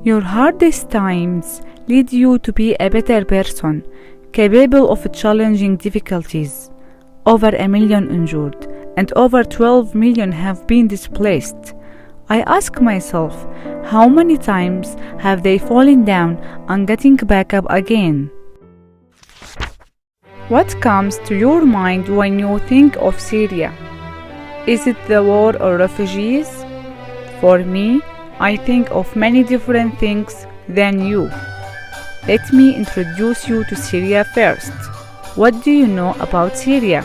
Your hardest times lead you to be a better person, capable of challenging difficulties. Over 1 million injured and over 12 million have been displaced. I ask myself, how many times have they fallen down and getting back up again? What comes to your mind when you think of Syria? Is it the war or refugees? For me, I think of many different things than you. Let me introduce you to Syria first. What do you know about Syria?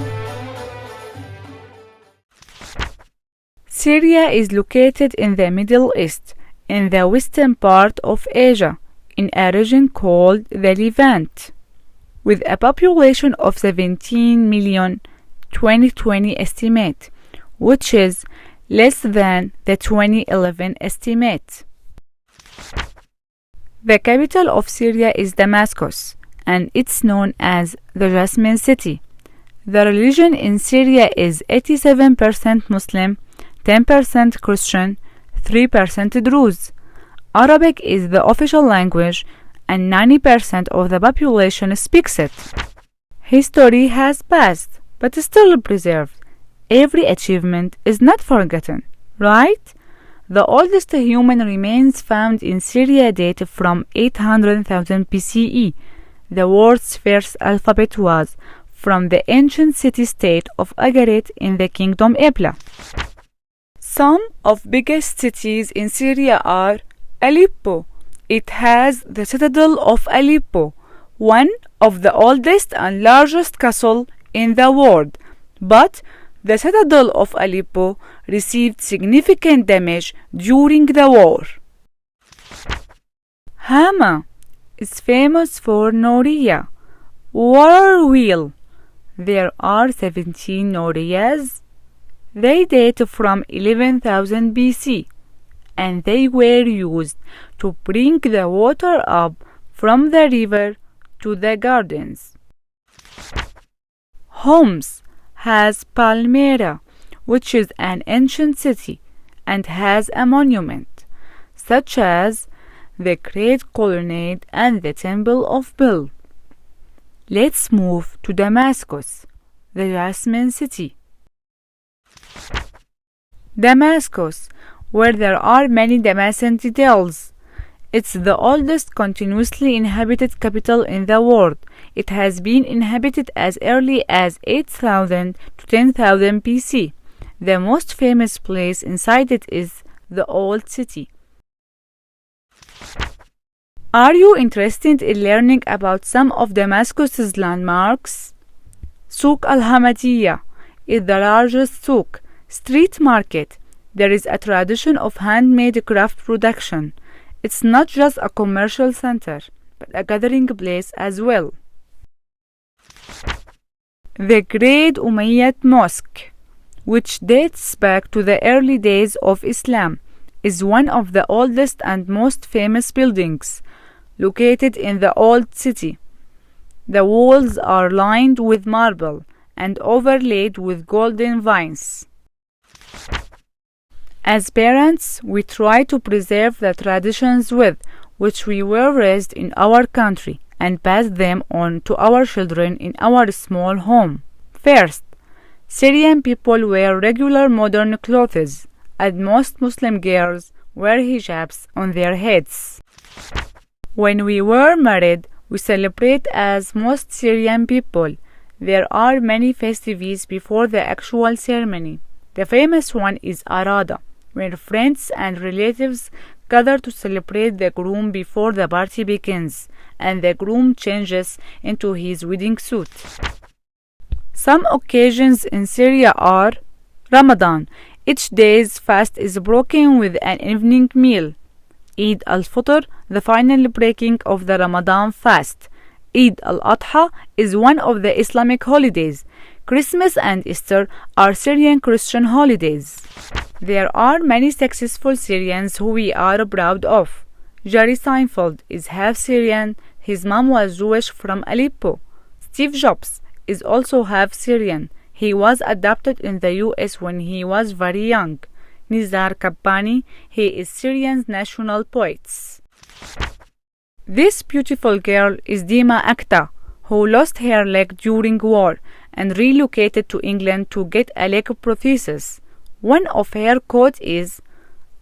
Syria is located in the Middle East, in the western part of Asia, in a region called the Levant. With a population of 17 million 2020 estimate, which is less than the 2011 estimate. The capital of Syria is Damascus, and it's known as the Jasmine City. The religion in Syria is 87% Muslim, 10% Christian, 3% Druze. Arabic is the official language, and 90% of the population speaks it. History has passed, but is still preserved. Every achievement is not forgotten, right? The oldest human remains found in Syria date from 800,000 BCE. The world's first alphabet was from the ancient city-state of Agarit in the Kingdom Ebla. Some of biggest cities in Syria are Aleppo. It has the citadel of Aleppo, one of the oldest and largest castle in the world, but the citadel of Aleppo received significant damage during the war. Hama is famous for Noria. Water wheel. There are 17 Norias. They date from 11,000 BC, and they were used to bring the water up from the river to the gardens. Homs has Palmyra, which is an ancient city and has a monument, such as the Great Colonnade and the Temple of Bel. Let's move to Damascus, the Jasmine City. Damascus, where there are many Damascene details. It's the oldest continuously inhabited capital in the world. It has been inhabited as early as 8,000 to 10,000 BC. The most famous place inside it is the Old City. Are you interested in learning about some of Damascus's landmarks? Souk al-Hamadiyya is the largest souk, street market. There is a tradition of handmade craft production. It's not just a commercial center, but a gathering place as well. The Great Umayyad Mosque, which dates back to the early days of Islam, is one of the oldest and most famous buildings, located in the Old City. The walls are lined with marble and overlaid with golden vines. As parents, we try to preserve the traditions with which we were raised in our country and pass them on to our children in our small home. First, Syrian people wear regular modern clothes, and most Muslim girls wear hijabs on their heads. When we were married, we celebrate as most Syrian people. There are many festivities before the actual ceremony. The famous one is Arada, where friends and relatives gather to celebrate the groom before the party begins, and the groom changes into his wedding suit. Some occasions in Syria are Ramadan. Each day's fast is broken with an evening meal. Eid al-Fitr, the final breaking of the Ramadan fast. Eid al-Adha is one of the Islamic holidays. Christmas and Easter are Syrian Christian holidays. There are many successful Syrians who we are proud of. Jerry Seinfeld is half Syrian. His mom was Jewish from Aleppo. Steve Jobs is also half Syrian. He was adopted in the US when he was very young. Nizar Qabbani, he is Syrian's national poet. This beautiful girl is Dima Akhtar, who lost her leg during war and relocated to England to get a leg prosthesis. One of her quotes is,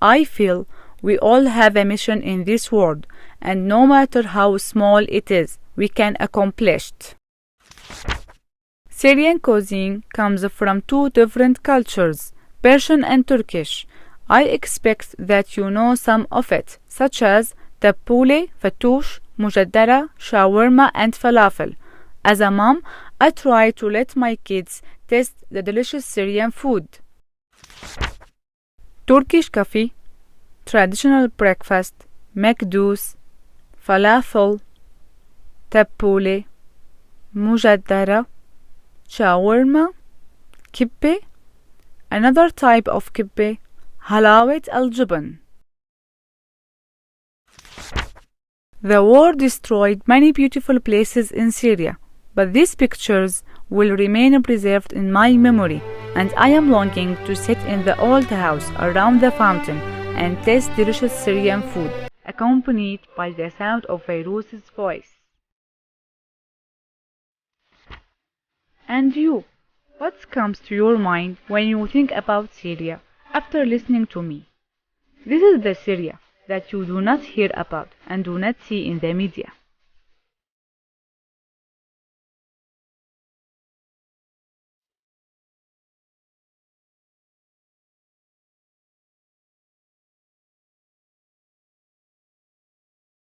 "I feel we all have a mission in this world, and no matter how small it is, we can accomplish it." Syrian cuisine comes from two different cultures, Persian and Turkish. I expect that you know some of it, such as tabbouleh, fattoush, mujaddara, shawarma, and falafel. As a mom, I try to let my kids taste the delicious Syrian food. Turkish coffee, traditional breakfast, mekdous, falafel, tabbouleh, mujaddara, shawarma, kibbeh, another type of kibbeh, halawat al-jubn. The war destroyed many beautiful places in Syria, but these pictures will remain preserved in my memory, and I am longing to sit in the old house around the fountain and taste delicious Syrian food, accompanied by the sound of Fairuz's voice. And you, what comes to your mind when you think about Syria after listening to me? This is the Syria that you do not hear about and do not see in the media.